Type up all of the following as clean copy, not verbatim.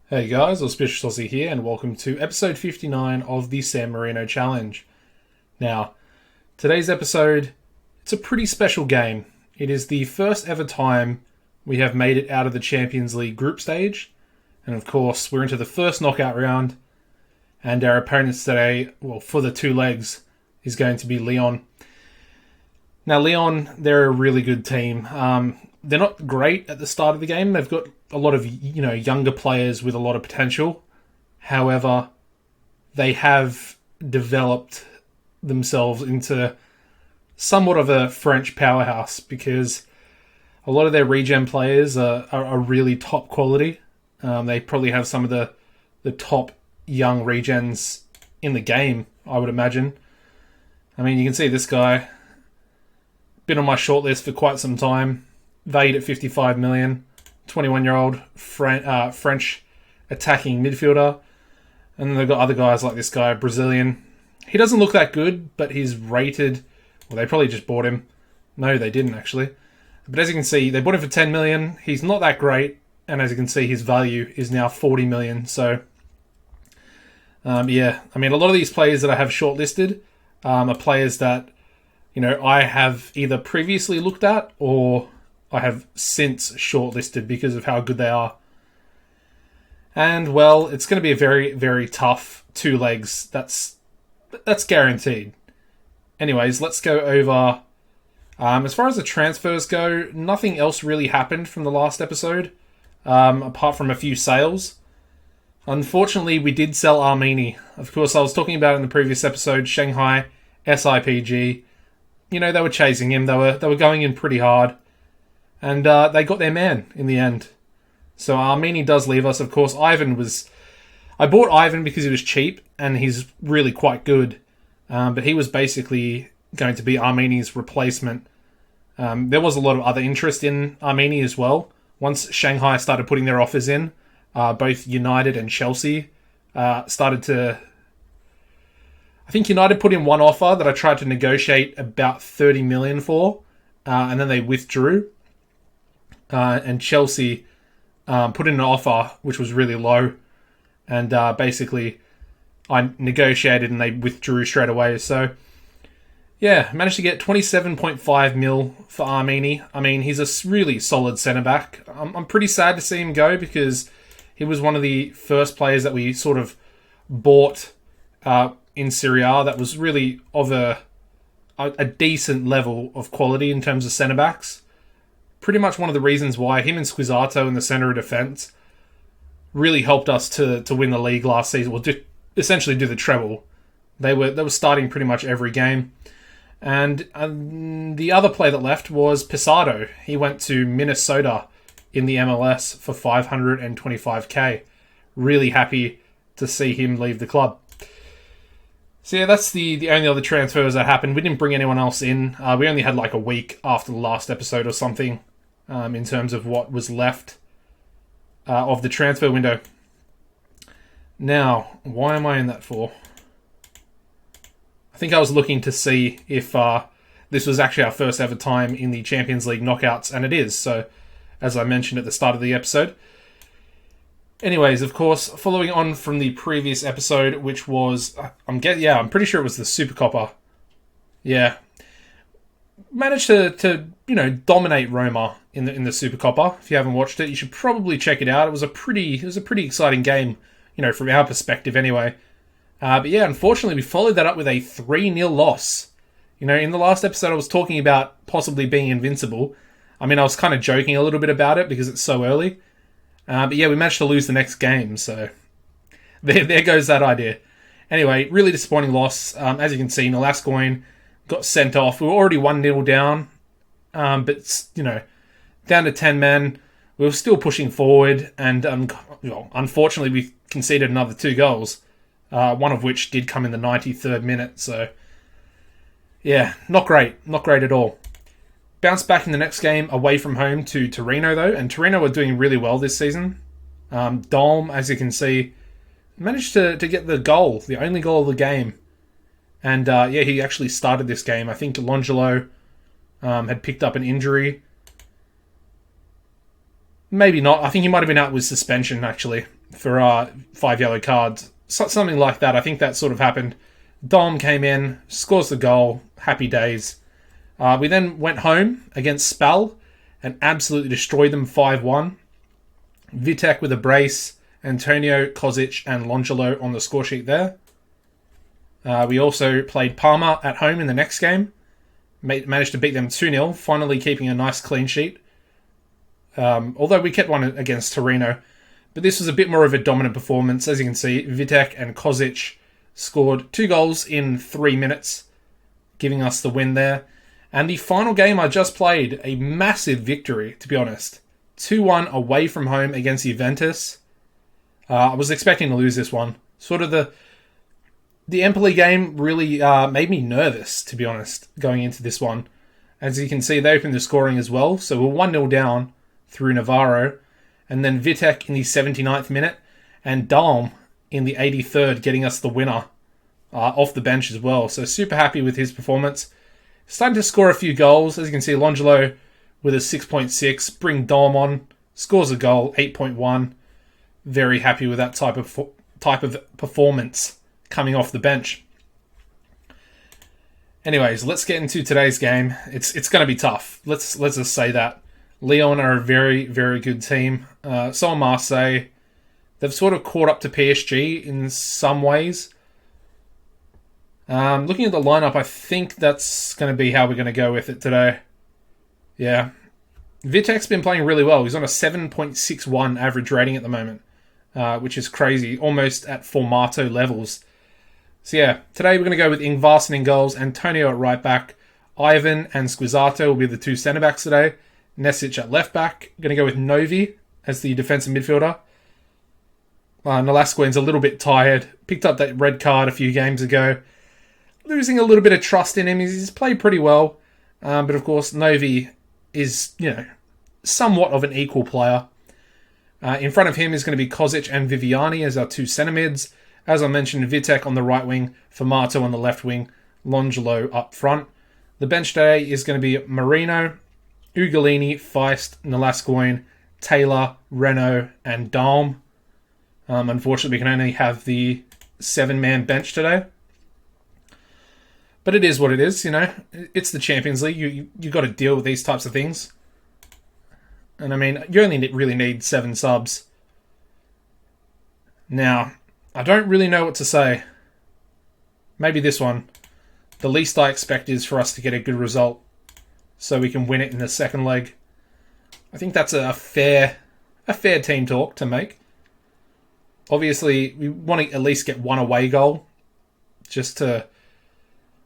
Hey guys, AuspiciousAussie here, and welcome to episode 59 of the San Marino Challenge. Now, today's episode, it's a pretty special game. It is the first ever time we have made it out of the Champions League group stage, and of course, we're into the first knockout round, and our opponents today, well, for the two legs, is going to be LYON. Now, LYON, they're a really good team. They're not great at the start of the game. They've got a lot of, younger players with a lot of potential. However, they have developed themselves into somewhat of a French powerhouse because a lot of their regen players are really top quality. They probably have some of the top young regens in the game, I would imagine. I mean, you can see this guy, been on my shortlist for quite some time, valued at 55 million, 21-year-old French attacking midfielder. And then they've got other guys like this guy, Brazilian. He doesn't look that good, but he's rated... Well, they probably just bought him. No, they didn't, actually. But as you can see, they bought him for 10 million. He's not that great. And as you can see, his value is now 40 million. So, yeah. I mean, a lot of these players that I have shortlisted are players that, I have either previously looked at or I have since shortlisted because of how good they are. And, well, it's going to be a very, very tough two legs. That's guaranteed. Anyways, let's go over... as far as the transfers go, nothing else really happened from the last episode, apart from a few sales. Unfortunately, we did sell Armini. Of course, I was talking about it in the previous episode, Shanghai, SIPG. They were chasing him. They were going in pretty hard. And they got their man in the end. So Armini does leave us. Of course, I bought Ivan because he was cheap and he's really quite good. But he was basically going to be Armini's replacement. There was a lot of other interest in Armini as well. Once Shanghai started putting their offers in, both United and Chelsea started to... I think United put in one offer that I tried to negotiate about 30 million for, and then they withdrew. And Chelsea put in an offer which was really low, and basically I negotiated and they withdrew straight away. So yeah, managed to get 27.5 mil for Armini. I mean, he's a really solid centre-back. I'm pretty sad to see him go because he was one of the first players that we sort of bought in Serie A that was really of a decent level of quality in terms of centre-backs. Pretty much one of the reasons why him and Squizzato in the centre of defence really helped us to win the league last season. Well, essentially do the treble. They were starting pretty much every game. And the other player that left was Pisardo. He went to Minnesota in the MLS for 525k. Really happy to see him leave the club. So yeah, that's the only other transfers that happened. We didn't bring anyone else in. We only had like a week after the last episode or something in terms of what was left of the transfer window. Now, why am I in that for? I think I was looking to see if this was actually our first ever time in the Champions League knockouts, and it is. So, as I mentioned at the start of the episode. Anyways, of course, following on from the previous episode, which was, I'm pretty sure it was the Super Copper. Yeah, managed to dominate Roma in the Super Copper. If you haven't watched it, you should probably check it out. It was a pretty exciting game, from our perspective anyway. But yeah, unfortunately, we followed that up with a 3-0 loss. In the last episode, I was talking about possibly being invincible. I mean, I was kind of joking a little bit about it because it's so early. But yeah, we managed to lose the next game, so there goes that idea. Anyway, really disappointing loss. As you can see, Nolascoigne got sent off. We were already 1-0 down, but, down to 10 men. We were still pushing forward, and unfortunately, we conceded another 2 goals, one of which did come in the 93rd minute, so yeah, not great at all. Bounced back in the next game away from home to Torino, though, and Torino were doing really well this season. Dolm, as you can see, managed to get the goal, the only goal of the game. And he actually started this game. I think Longelo had picked up an injury. Maybe not. I think he might have been out with suspension, actually. for 5 yellow cards. Something like that. I think that sort of happened. Dom came in, scores the goal. Happy days. We then went home against Spal and absolutely destroyed them 5-1. Vitek with a brace. Antonio, Kozic, and Longelo on the score sheet there. We also played Parma at home in the next game. Managed to beat them 2-0, finally keeping a nice clean sheet. Although we kept one against Torino. But this was a bit more of a dominant performance. As you can see, Vitek and Kozic scored 2 goals in 3 minutes, giving us the win there. And the final game I just played, a massive victory, to be honest. 2-1 away from home against Juventus. I was expecting to lose this one. Sort of the Empoli game really made me nervous, to be honest, going into this one. As you can see, they opened the scoring as well. So we're 1-0 down through Navarro. And then Vitek in the 79th minute. And Dalm in the 83rd getting us the winner off the bench as well. So super happy with his performance. Starting to score a few goals. As you can see, Longelo with a 6.6. Bring Dalm on. Scores a goal, 8.1. Very happy with that type of performance coming off the bench. Anyways, let's get into today's game. It's going to be tough. Let's just say that. Lyon are a very, very good team. So are Marseille. They've sort of caught up to PSG in some ways. Looking at the lineup, I think that's going to be how we're going to go with it today. Yeah. Vitek's been playing really well. He's on a 7.61 average rating at the moment. Which is crazy, almost at Formato levels. So yeah, today we're going to go with Ingvarsen in goals, Antonio at right back, Ivan and Squizzato will be the 2 centre-backs today, Nesic at left back, going to go with Novi as the defensive midfielder. Nolasquin's a little bit tired, picked up that red card a few games ago, losing a little bit of trust in him. He's played pretty well, but of course Novi is, somewhat of an equal player. In front of him is going to be Kozic and Viviani as our 2 centre mids. As I mentioned, Vitek on the right wing, Formato on the left wing, Longelo up front. The bench today is going to be Marino, Ugolini, Feist, Nolascoin, Taylor, Renault, and Dalm. Unfortunately, we can only have the 7-man bench today. But it is what it is, It's the Champions League. You got to deal with these types of things. And I mean, you only really need 7 subs. Now, I don't really know what to say. Maybe this one. The least I expect is for us to get a good result so we can win it in the second leg. I think that's a fair team talk to make. Obviously, we want to at least get 1 away goal just to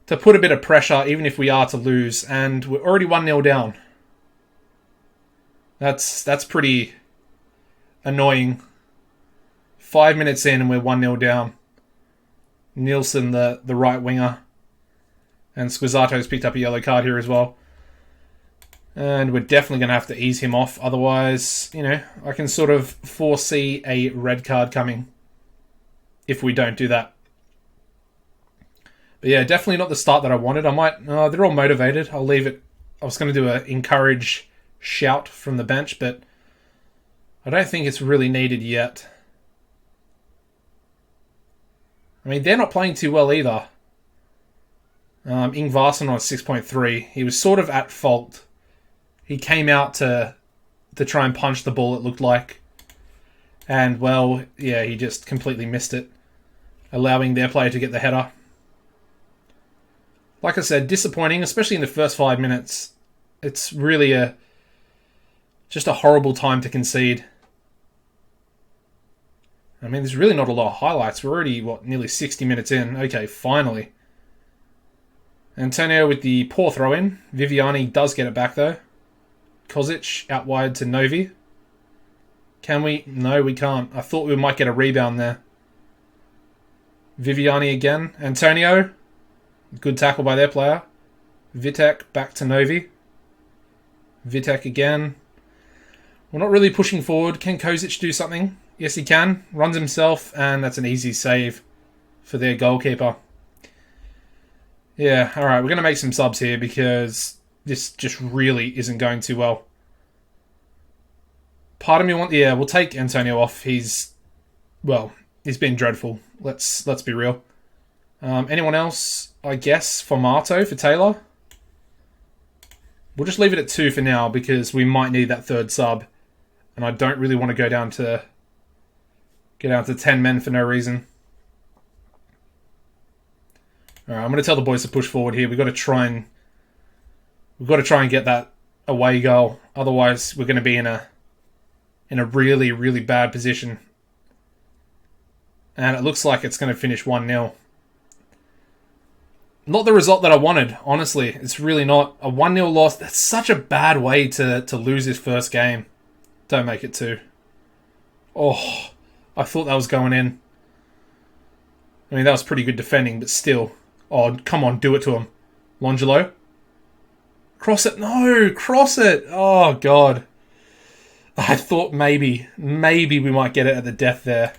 put a bit of pressure, even if we are to lose. And we're already 1-0 down. That's pretty annoying. 5 minutes in and we're 1-0 down. Nielsen, the right winger. And Squizzato's picked up a yellow card here as well. And we're definitely going to have to ease him off. Otherwise, I can sort of foresee a red card coming if we don't do that. But yeah, definitely not the start that I wanted. They're all motivated. I'll leave it. I was going to do an encourage shout from the bench, but I don't think it's really needed yet. I mean, they're not playing too well either. Ingvarsen on 6.3. He was sort of at fault. He came out to try and punch the ball, it looked like. And, well, yeah, he just completely missed it, allowing their player to get the header. Like I said, disappointing, especially in the first 5 minutes. It's really just a horrible time to concede. I mean, there's really not a lot of highlights. We're already, nearly 60 minutes in. Okay, finally. Antonio with the poor throw-in. Viviani does get it back, though. Kozic out wide to Novi. Can we? No, we can't. I thought we might get a rebound there. Viviani again. Antonio. Good tackle by their player. Vitek back to Novi. Vitek again. We're not really pushing forward. Can Kozic do something? Yes, he can. Runs himself, and that's an easy save for their goalkeeper. Yeah, alright, we're going to make some subs here because this just really isn't going too well. Part of me we'll take Antonio off. He's well, he's been dreadful. Let's be real. Anyone else? I guess Formato for Taylor. We'll just leave it at 2 for now because we might need that third sub, and I don't really want to go down to 10 men for no reason. All right, I'm going to tell the boys to push forward here. We've got to try and get that away goal. Otherwise, we're going to be in a really, really bad position. And it looks like it's going to finish 1-0. Not the result that I wanted, honestly. It's really not. A 1-0 loss, that's such a bad way to lose this first game. Don't make it 2. Oh, I thought that was going in. I mean, that was pretty good defending, but still. Oh, come on, do it to him. Longelo? Cross it. No, cross it. Oh, God. I thought maybe we might get it at the death there.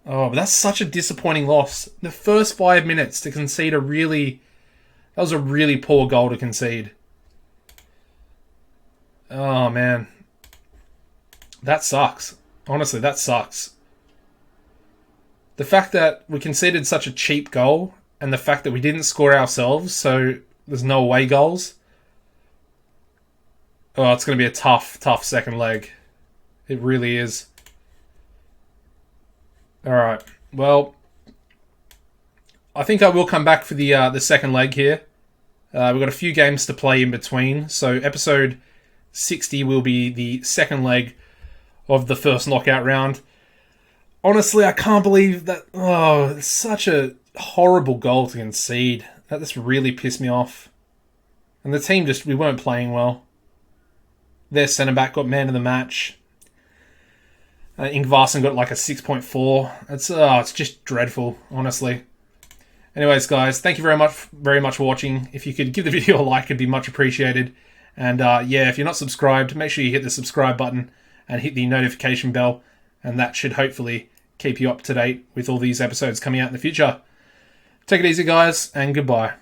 Oh, but that's such a disappointing loss. The first 5 minutes to concede that was a really poor goal to concede. Oh, man. That sucks. Honestly, that sucks. The fact that we conceded such a cheap goal and the fact that we didn't score ourselves, so there's no away goals. Oh, it's going to be a tough second leg. It really is. Alright, well, I think I will come back for the second leg here. We've got a few games to play in between, so episode 60 will be the second leg of the first knockout round. Honestly, I can't believe that. Oh, it's such a horrible goal to concede. That just really pissed me off. And the team we weren't playing well. Their centre-back got man of the match. Ingvarsson got like a 6.4. It's just dreadful, honestly. Anyways, guys, thank you very much for watching. If you could give the video a like, it'd be much appreciated. And yeah, if you're not subscribed, make sure you hit the subscribe button and hit the notification bell. And that should hopefully keep you up to date with all these episodes coming out in the future. Take it easy, guys, and goodbye.